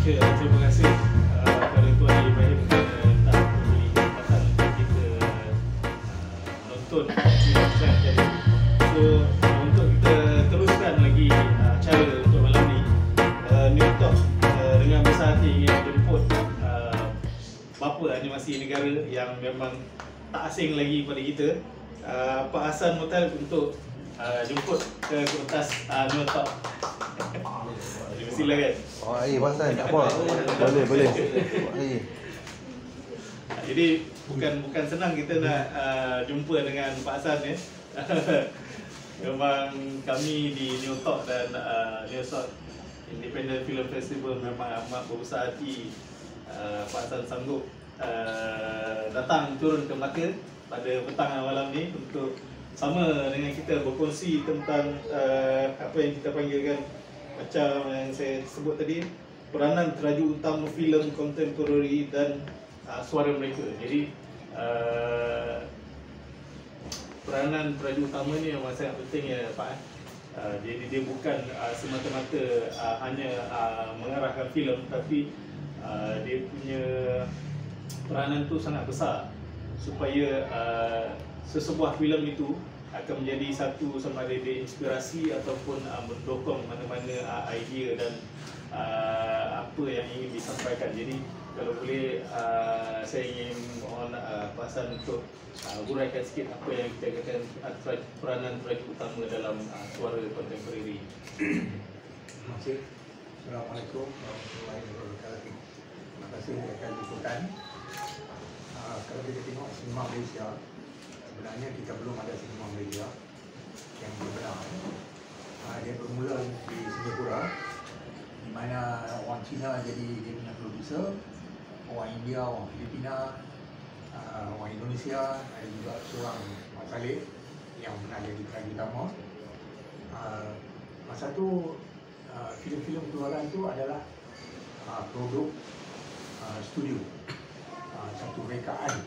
Okay, terima kasih kepada Tuan Ibrahim telah memberi kesempatan untuk kita menonton filem Trend tadi. So untuk kita teruskan lagi acara untuk malam ni, New Talk dengan besar hati ingin menjemput bapa animasi negara yang memang tak asing lagi pada kita, Pak Hassan Mutal, untuk jemput ke pentas New Talk. Silakan. Oh, Pasal tak apa. Boleh. Jadi bukan senang kita nak jumpa dengan Pak Hassan ya. Memang kami di New Talk dan New Talk Independent Film Festival memang amat berbesar hati Pak Hassan sanggup datang turun ke Melaka pada petang dan malam ni untuk sama dengan kita berkongsi tentang apa yang kita panggilkan, macam yang saya sebut tadi, peranan teraju utama filem kontemporari dan suara mereka. Jadi peranan teraju utama ni memang sangat penting ya Pak. Jadi dia bukan semata-mata hanya mengarahkan filem, tapi dia punya peranan tu sangat besar supaya sesebuah filem itu akan menjadi satu sama ada dia inspirasi ataupun mendukung mana-mana idea dan apa yang ingin disampaikan. Jadi kalau boleh saya ingin mohon Pak Hassan untuk uraikan sikit apa yang kita katakan peranan teraju utama dalam suara kontemporari. Terima kasih. Assalamualaikum warahmatullahi wabarakatuh. Terima kasih akan liputan. Kalau kita tengok sinema Malaysia, sebenarnya kita belum ada sinema Malaysia yang benar. Dia bermula di Singapura, di mana orang Cina jadi dia punya producer, orang India, orang Filipina, orang Indonesia, ada juga seorang Mak Saleh yang pernah jadi peran utama. Masa tu filem-filem keluaran tu adalah produk studio, satu rekaan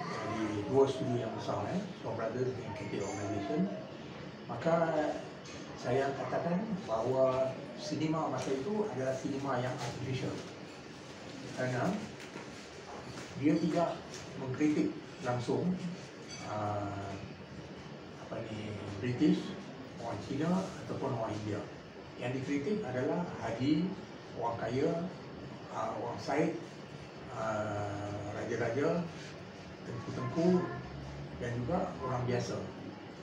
dari dua studio yang besar, Shaw Brothers dan KT Organisation. Maka saya katakan bahawa sinema masa itu adalah sinema yang artificial, kerana dia tidak mengkritik langsung British, orang Cina ataupun orang India. Yang dikritik adalah haji, orang kaya, orang Said, raja-raja, tengku-tengku dan juga orang biasa.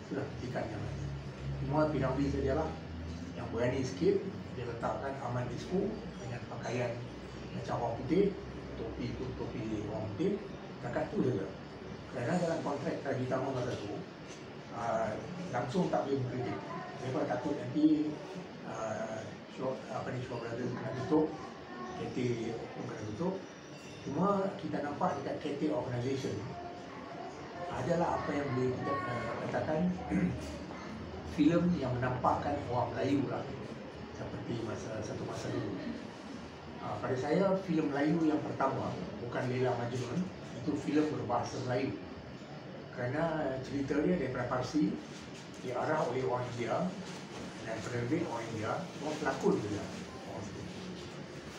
Itulah kritikan yang lain. Cuma P.Ramlee sajalah yang berani sikit. Dia letakkan Aman Disco dengan pakaian macam orang putih, topi tu topi orang putih, takat tu saja. Kerana dalam kontrak Raja Utama masa tu langsung tak boleh mengkritik. Mereka takut nanti Shaw Brothers kena tutup, KT pun kena tutup. Cuma kita nampak dekat KT Organisation adalah apa yang boleh kita katakan filem yang menampakkan orang Melayu lah, seperti satu masa dulu. Pada saya, filem Melayu yang pertama bukan Laila Majnun, itu filem berbahasa Melayu. Kerana cerita dia daripada Parsi, diarah oleh orang India dan penerbit orang India, semua pelakon juga.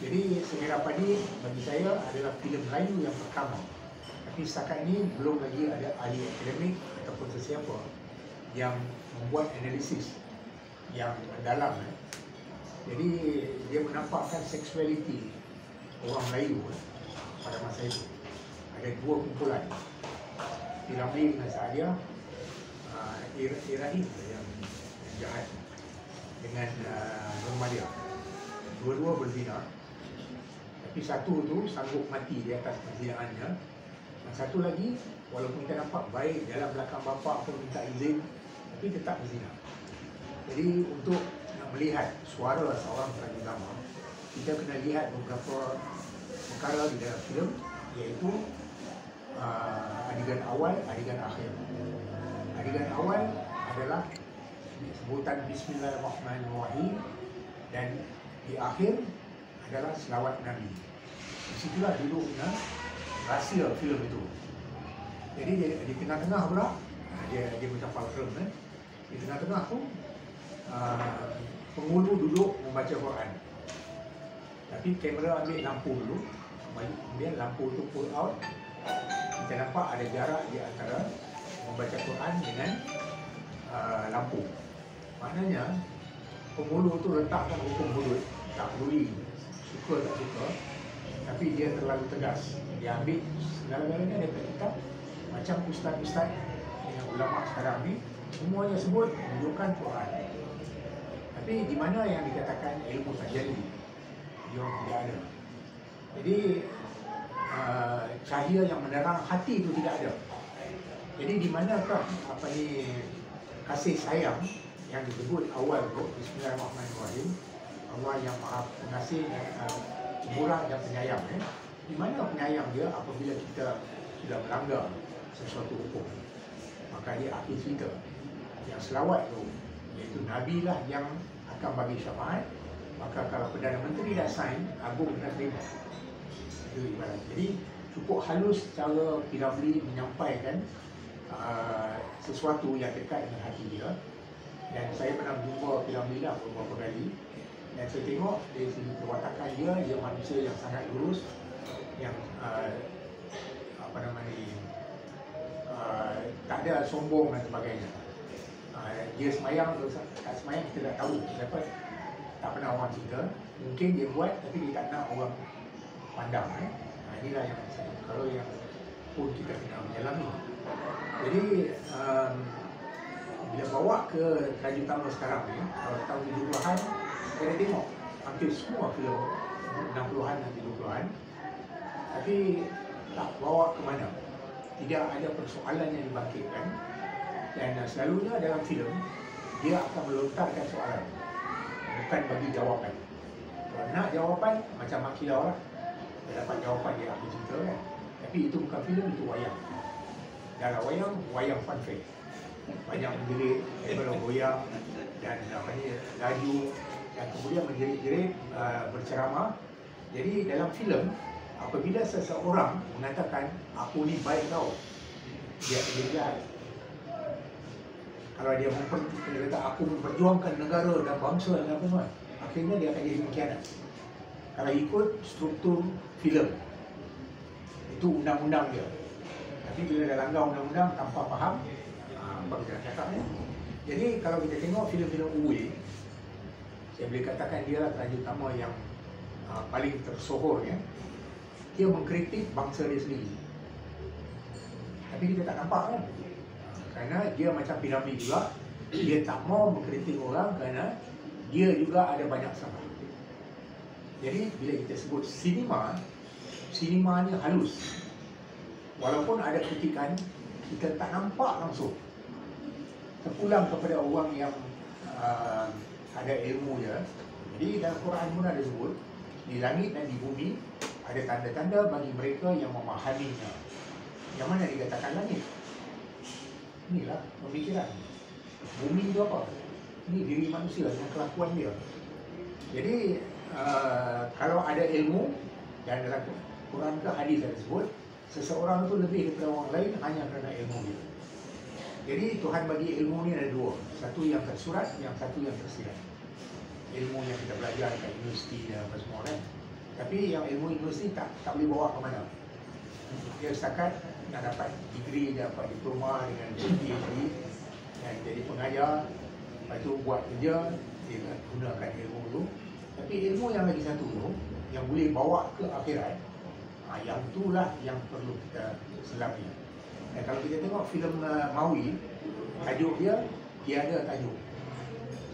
Jadi Semerah Padi bagi saya adalah filem Melayu yang pertama. Tapi setakat ini belum lagi ada ahli akademik ataupun sesiapa yang membuat analisis yang mendalam. Jadi dia menampakkan seksualiti orang Melayu pada masa itu. Ada dua kumpulan, P.Ramlee dengan Saadia, Irahim yang jahat dengan Nurmalia. Dua-dua berzina. Tapi satu tu sanggup mati di atas perzinaannya. Dan satu lagi, walaupun kita nampak baik dalam belakang bapa pun minta izin, tapi tetap berzina. Jadi untuk nak melihat suara seorang peran utama, kita kena lihat beberapa perkara di dalam filem, iaitu adegan awal, adegan akhir. Adegan awal adalah sebutan Bismillahirrahmanirrahim, dan di akhir adalah selawat Nabi. Disitulah duduknya rahsia filem itu. Jadi di tengah-tengah pula dia macam fulcrum, di tengah-tengah tu penghulu duduk membaca Quran. Tapi kamera ambil lampu dulu, kemudian lampu tu pull out, kita nampak ada jarak di antara membaca Quran dengan lampu. Maknanya pemuluh tu letakkan hukum hudud, tak peduli suka tak suka, tapi dia terlalu tegas. Dia ambil segala-galanya daripada kitab, macam ustaz-ustaz dengan ulama sekarang ni, semuanya sebut menunjukkan Quran. Tapi di mana yang dikatakan ilmu tajalli, dia orang tidak ada. Jadi cahaya yang menerang hati itu tidak ada. Jadi di manakah kasih sayang yang disebut awal tu, Bismillahirrahmanirrahim, Allah yang Maha Pengasih dan Murah dan Penyayang. Di mana penyayang dia apabila kita sudah melanggar sesuatu hukum? Maka dia akhir cerita yang selawat tu, iaitu Nabi lah yang akan bagi syafaat. Maka kalau Perdana Menteri dah sign, Agung dah terima. Itu ibarat. Jadi cukup halus cara P.Ramlee menyampaikan sesuatu yang dekat dengan hati dia. Dan saya pernah jumpa P.Ramlee lah beberapa kali, dan saya tengok dari segi perwatakan dia manusia yang sangat lurus, yang tak ada sombong dan sebagainya. Dia semayang atau tak semayang kita tak tahu, kenapa tak pernah orang cerita. Mungkin dia buat tapi dia tak nak orang pandang. Inilah yang saya, kalau yang pun kita kena menyelami. Jadi bila bawa ke Raja Utama sekarang ni, kalau tahun 70-an, saya dah tengok hampir semua filem 60-an dan 70-an, tapi tak bawa ke mana. Tidak ada persoalan yang dibangkitkan, dan selalunya dalam filem dia akan melontarkan soalan, bukan bagi jawapan. Kalau nak jawapan, macam Mak Kilau lah, dia dapat jawapan dia akhir cerita kan. Tapi itu bukan filem, itu wayang. Dalam wayang fun fact, banyak menjerit, daripada goyang dan laju, dan kemudian menjerit-jerit, berceramah. Jadi dalam filem, apabila seseorang mengatakan aku ni baik tau, dia jahat. Kalau dia kata aku memperjuangkan negara dan bangsa dan apa semua, akhirnya dia akan jadi pengkhianat. Kalau ikut struktur filem, itu undang-undang dia. Tapi bila dah langgar undang-undang tanpa faham apa kita nak cakap ni. Jadi kalau kita tengok filem-filem Uwe, saya boleh katakan dia lah Raja Utama yang paling tersohor ya. Dia mengkritik bangsa dia sendiri, tapi kita tak nampak kan, kerana dia macam P.Ramlee juga, dia tak mau mengkritik orang kerana dia juga ada banyak salah. Jadi bila kita sebut sinema ni halus, walaupun ada kritikan, kita tak nampak langsung, terpulang kepada orang yang ada ilmu dia. Jadi dalam Quran pun ada sebut, di langit dan di bumi ada tanda-tanda bagi mereka yang memahaminya. Yang mana dikatakan langit? Inilah pemikiran. Bumi itu apa? Ini diri manusia dan kelakuan dia. Jadi kalau ada ilmu, dan dalam Quran ke hadis ada sebut, seseorang itu lebih daripada orang lain hanya kerana ilmu dia. Jadi Tuhan bagi ilmu ni ada dua, satu yang tersurat, yang satu yang tersirat. Ilmu yang kita belajar dekat universiti dan apa semua kan. Tapi yang ilmu universiti tak boleh bawa ke mana. Dia setakat nak dapat degree, dapat diploma dengan PhD dan jadi pengajar, lepas tu buat kerja, dia gunakan ilmu tu. Tapi ilmu yang lagi satu tu, yang boleh bawa ke akhirat, yang itulah yang perlu kita selami. Dan kalau kita tengok filem Maui, tajuk dia tiada tajuk.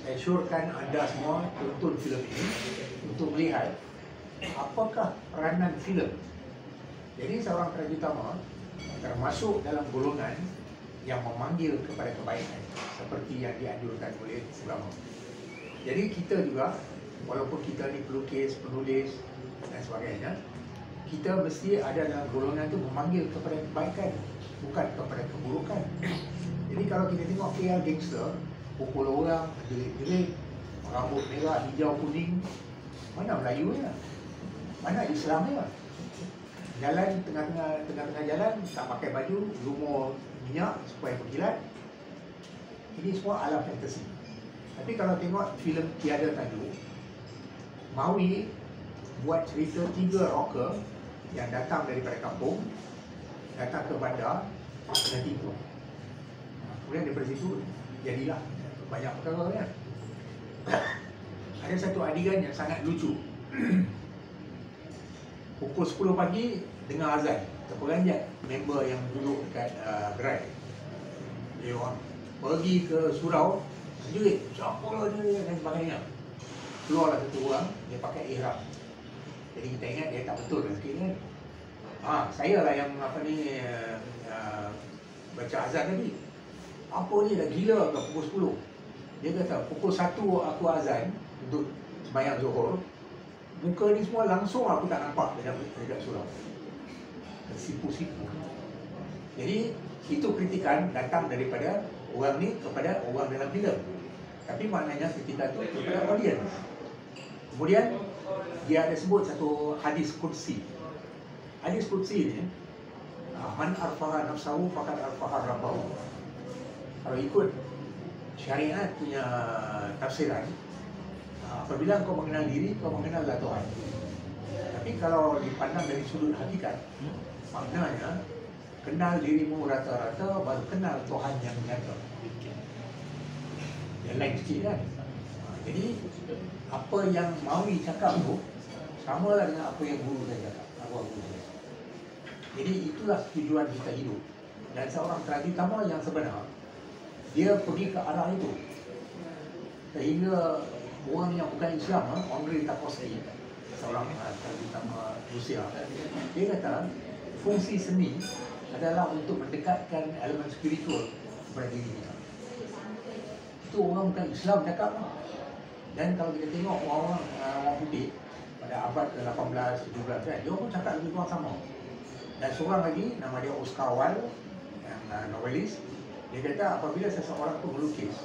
Saya syorkan anda semua tonton filem ini untuk melihat apakah peranan filem. Jadi seorang Raja Utama termasuk dalam golongan yang memanggil kepada kebaikan, seperti yang dianjurkan oleh ulama. Jadi kita juga, walaupun kita ni pelukis, penulis dan sebagainya, kita mesti ada dalam golongan itu memanggil kepada kebaikan, bukan kepada keburukan. Jadi kalau kita tengok KL gangster, pukul orang, jerit-jerit, rambut merah, hijau, kuning, mana Melayunya? Mana Islamnya? Jalan tengah-tengah jalan tak pakai baju, lumur minyak supaya berkilat. Ini semua alam fantasi. Tapi kalau tengok filem tiada tajuk, Maui buat cerita 3 rocker yang datang daripada kampung, datang ke bandar, kena tipu. Kemudian daripada situ jadilah banyak perkara kan. Ada satu adegan yang sangat lucu. Pukul 10 pagi dengar azan, terperanjat member yang duduk dekat gerai. Dia orang pergi ke surau, sejerit, siapa dia dan sebagainya. Keluarlah satu orang, dia pakai ihram. Jadi kita ingat dia tak betul sikit kan. Saya lah yang baca azan tadi. Apa ni dah gila ke pukul 10? Dia kata pukul 1 aku azan untuk sembahyang Zuhur. Muka ni semua langsung aku tak nampak dekat surau. Sipu-sipu. Jadi itu kritikan datang daripada orang ni kepada orang dalam filem. Tapi maknanya ketika itu kepada audiens. Kemudian dia ada sebut satu hadis qudsi. Hadis qudsi ni, man arfaha nafsahu faqad arfaha rabbahu. Kalau ikut syariat punya tafsiran, apabila kau mengenal diri, kau mengenallah Tuhan. Tapi kalau dipandang dari sudut hakikat, maknanya kenal dirimu rata-rata baru kenal Tuhan yang nyata. Yang lain sikit kan. Jadi apa yang Mawi cakap tu sama lah dengan apa yang guru saya cakap, guru saya. Jadi itulah tujuan kita hidup. Dan seorang Traditama yang sebenar, dia pergi ke arah itu. Sehingga orang yang bukan Islam, Andrei Tarkovsky, seorang Traditama Rusia, dia kata fungsi seni adalah untuk mendekatkan elemen spiritual kepada diri kita. Itu orang bukan Islam cakap. Dan kalau kita tengok orang putih pada abad ke-18, 17 kan, dia pun cakap lebih kurang sama. Dan seorang lagi, nama dia Oscar Wilde, yang novelis, dia kata apabila seseorang tu melukis,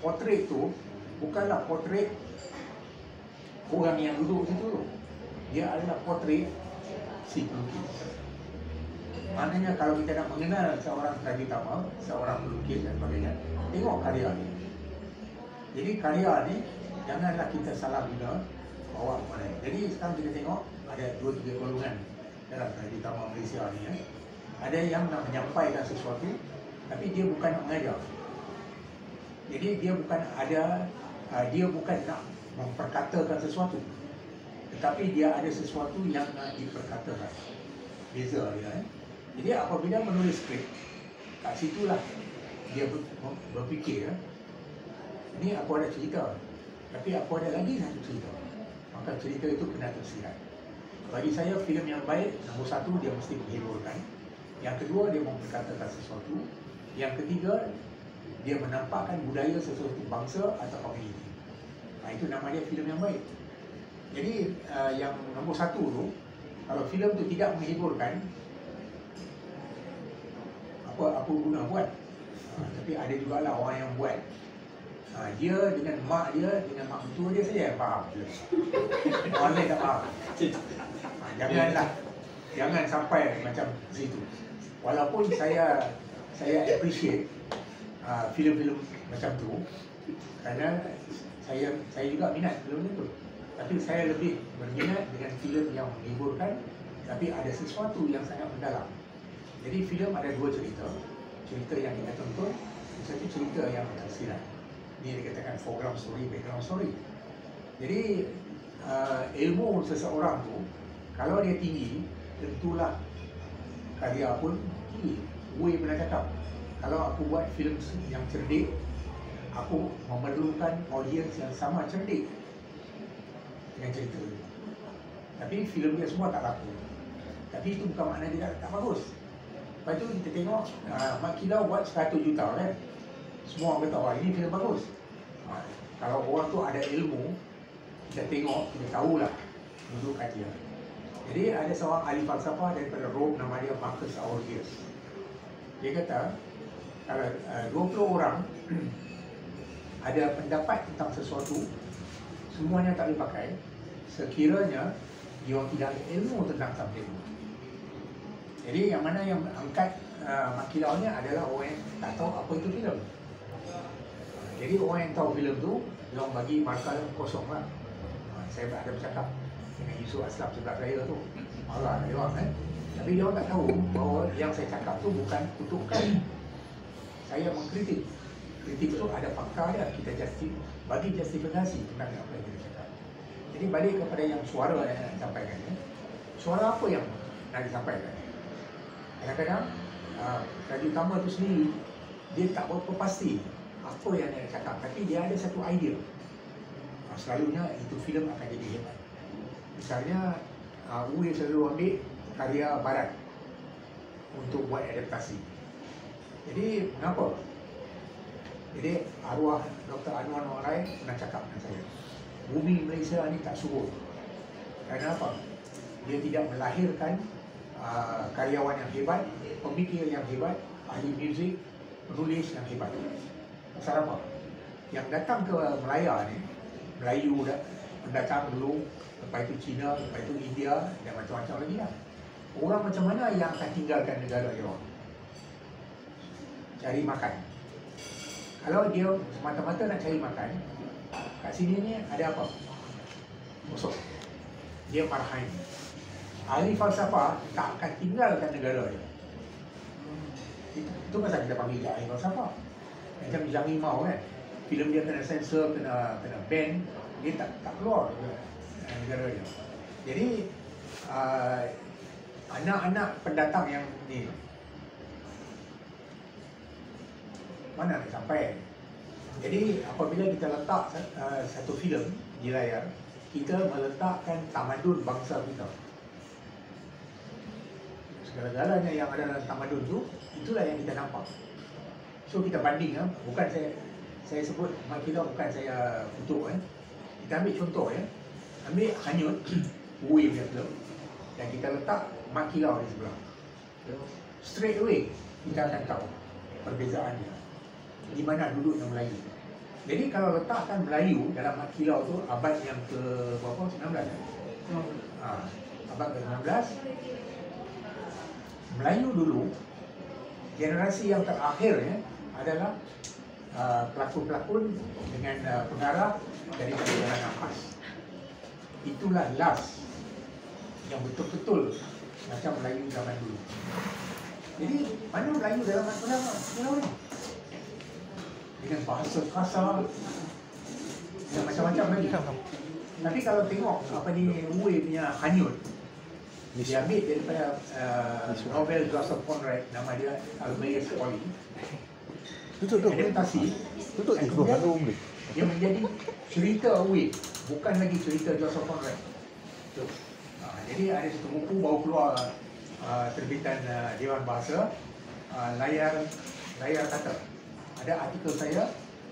potret tu bukanlah potret orang yang duduk situ. Dia adalah potret si pelukis. Maknanya kalau kita nak mengenal seorang Traditama, seorang pelukis dan sebagainya, tengok karya ni. Jadi karya ni janganlah kita salah guna bawa mana. Jadi sekarang kita tengok ada 2-3 golongan dalam Traditama Malaysia ni. Ada yang nak menyampaikan sesuatu, tapi dia bukan nak mengajar. Jadi dia bukan nak memperkatakan sesuatu, tetapi dia ada sesuatu yang nak diperkatakan. Beza dia. Jadi apabila menulis skrip, kat situlah dia berfikir, ni aku ada cerita, tapi aku ada lagi satu cerita. Maka cerita itu kena tersirat. Bagi saya, filem yang baik, nombor 1, dia mesti menghiburkan. Yang kedua, dia memperkatakan sesuatu. Yang ketiga, dia menampakkan budaya sesuatu bangsa atau komuniti. Itu nama dia filem yang baik. Jadi yang nombor 1 tu, kalau filem tu tidak menghiburkan, apa guna buat? Tapi ada jugalah orang yang buat. Dia dengan mak dia, dengan mak mentua dia saja yang faham. Orang lain tak faham. Jangan sampai macam situ. Walaupun saya appreciate filem-filem macam tu, kerana saya juga minat filem itu. Tapi saya lebih berminat dengan filem yang menghiburkan, tapi ada sesuatu yang sangat mendalam. Jadi filem ada 2 cerita. Cerita yang kita tonton, satu cerita yang tersirat. Ini dikatakan foreground story, background story. Jadi ilmu seseorang tu, kalau dia tinggi, tentulah karya pun tinggi. Gue pernah cakap, kalau aku buat filem yang cerdik, aku memerlukan audiens yang sama cerdik dengan cerita itu. Tapi filem dia semua tak laku. Tapi itu bukan makna dia tak bagus. Lepas tu kita tengok Mat Kilau buat 100 juta kan. Semua orang kata, wah ini filem bagus. Kalau orang tu ada ilmu, kita tengok, kita tahulah duduk kat dia. Jadi ada seorang ahli falsafah daripada Rome, nama dia Marcus Aurelius. Dia kata, kalau 20 orang ada pendapat tentang sesuatu, semuanya tak dipakai, sekiranya dia orang tidak ada ilmu tentang subjek itu. Jadi yang mana yang angkat Mat Kilau ni adalah orang yang tak tahu apa itu filem. Jadi orang yang tahu filem tu, dia orang bagi markah kosong lah. saya ada bercakap dengan Yusuf Aslam sebelah saya tu, marah dia orang kan. Tapi dia orang tak tahu bahawa yang saya cakap tu bukan kutukan. Saya mengkritik. Kritik tu ada fakta dia, kita bagi justifikasi tentang apa yang kita cakap. Jadi balik kepada yang suara yang nak disampaikan ya. Suara apa yang nak disampaikan? Kadang-kadang radio utama tu sendiri dia tak berapa pasti apa yang dia nak cakap, tapi dia ada satu idea. Selalunya itu filem akan jadi hebat. Misalnya Uwe selalu ambil karya barat untuk buat adaptasi. Jadi mengapa? Jadi arwah Dr. Anwar Norai pernah cakap dengan saya, bumi Malaysia ni tak subur. Kerana apa? Dia tidak melahirkan karyawan yang hebat, pemikir yang hebat, ahli muzik, penulis yang hebat. Pasal apa? Yang datang ke Melaya ni, Melayu dah pendatang dulu, lepas itu Cina, lepas itu India dan macam-macam lagi lah. Orang macam mana yang akan tinggalkan negara dia orang? Cari makan. Kalau dia semata-mata nak cari makan, kat sini ni ada apa? Musuh. Dia marhain. Ahli falsafah tak akan tinggalkan negara dia. Itu pasal kita panggil dia ahli falsafah. Macam Zhang Yimou kan, filem dia kena sensor, kena ban, dia tak keluar negara dia. Jadi anak-anak pendatang yang ni mana nak sampai. Jadi apabila kita letak satu filem di layar, kita meletakkan tamadun bangsa kita. Segala-galanya yang ada dalam tamadun tu, itulah yang kita nampak. So kita banding, bukan saya sebut Makilau, bukan saya kutuk. Kita ambil contoh ya, ambil Hanyut, Uwe punya film, dan kita letak Makilau di sebelah. Straight away kita akan tahu perbezaannya, di mana duduknya Melayu. Jadi kalau letakkan Melayu dalam Makilau tu abad yang ke berapa? 19 abad ke-19, Melayu dulu, generasi yang terakhir ya, adalah pelakon-pelakon dengan pengarah dari Jalan Nafas. Itulah last yang betul-betul macam Melayu zaman dulu. Jadi mana Melayu dalam Melayu ni? Dengan bahasa kasar, dan macam-macam lagi. Tapi kalau tengok apa ni Uwe punya Hanyut, dia ambil daripada novel Joseph Conrad, nama dia Almayers Folly. Adaptasi. Kemudian dia menjadi cerita Uwe, bukan lagi cerita Joseph Conrad. Jadi ada satu buku baru keluar terbitan Dewan Bahasa, layar kata. Ada artikel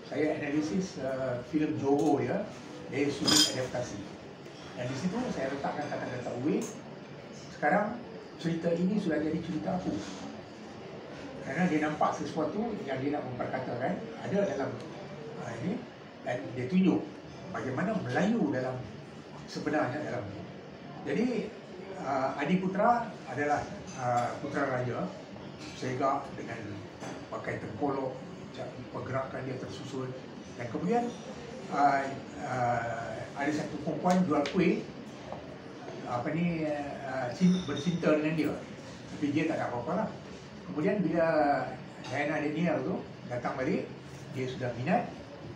saya analisis filem Johor ya, dari sudut adaptasi. Dan di situ saya letakkan kata-kata Uwe. Sekarang cerita ini sudah jadi cerita aku. Kerana dia nampak sesuatu yang dia nak memperkatakan ada dalam ini, dan dia tunjuk bagaimana Melayu dalam sebenarnya dalam ini. Jadi Adiputra adalah putera raja, segak dengan pakai tengkolok, pergerakan dia tersusun, dan kemudian ada satu perempuan jual kuih bercinta dengan dia, tapi dia tak ada apa-apa lah. Kemudian bila Diana Daniel tu datang balik, dia sudah minat,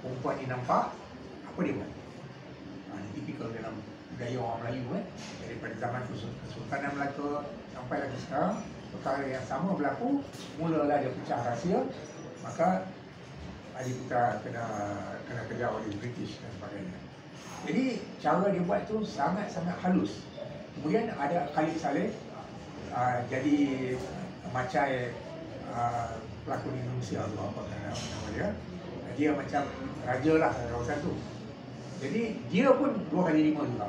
perempuan ni nampak, apa dia buat? Ini tipikal dalam budaya orang Melayu daripada zaman Kesultanan Melaka sampai lagi sekarang, perkara yang sama berlaku. Mulalah dia pecah rahsia, maka Adiputra kena kejar oleh British dan sebagainya. Jadi cara dia buat tu sangat-sangat halus. Kemudian ada Khalid Saleh jadi macam pelakon Indonesia atau apa nama dia. Dia macam raja lah kawasan tu. Jadi dia pun 2x5 juga.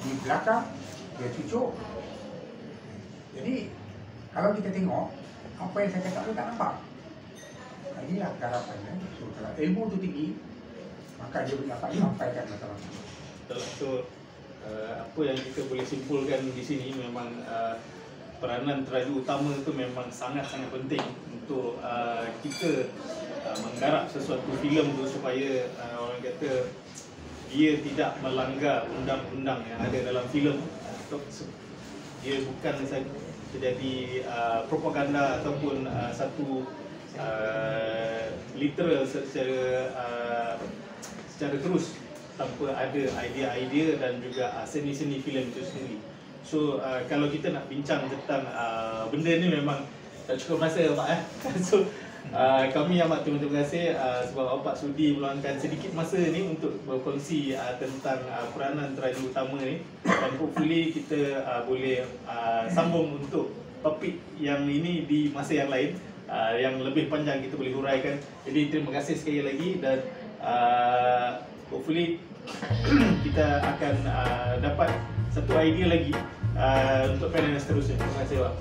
Di belakang dia cucuk. Jadi kalau kita tengok apa yang saya cakap tu tak nampak. Inilah harapannya. So kalau ilmu tu tinggi, maka dia dapat sampaikan matlamat. So apa yang kita boleh simpulkan di sini memang peranan teraju utama itu memang sangat-sangat penting untuk kita menggarap sesuatu filem tu supaya orang kata dia tidak melanggar undang-undang yang ada dalam filem. Dia bukan saja terjadi propaganda ataupun satu literal secara terus tanpa ada idea-idea dan juga seni-seni filem itu sendiri. So kalau kita nak bincang tentang benda ni memang tak cukup masa Pak. So kami amat terima kasih sebab Pak sudi meluangkan sedikit masa ni untuk berkongsi tentang peranan teraja utama ni, dan hopefully kita boleh sambung untuk topik yang ini di masa yang lain yang lebih panjang kita boleh huraikan. Jadi terima kasih sekali lagi, dan hopefully kita akan dapat satu idea lagi untuk panel yang seterusnya. Terima kasih Pak.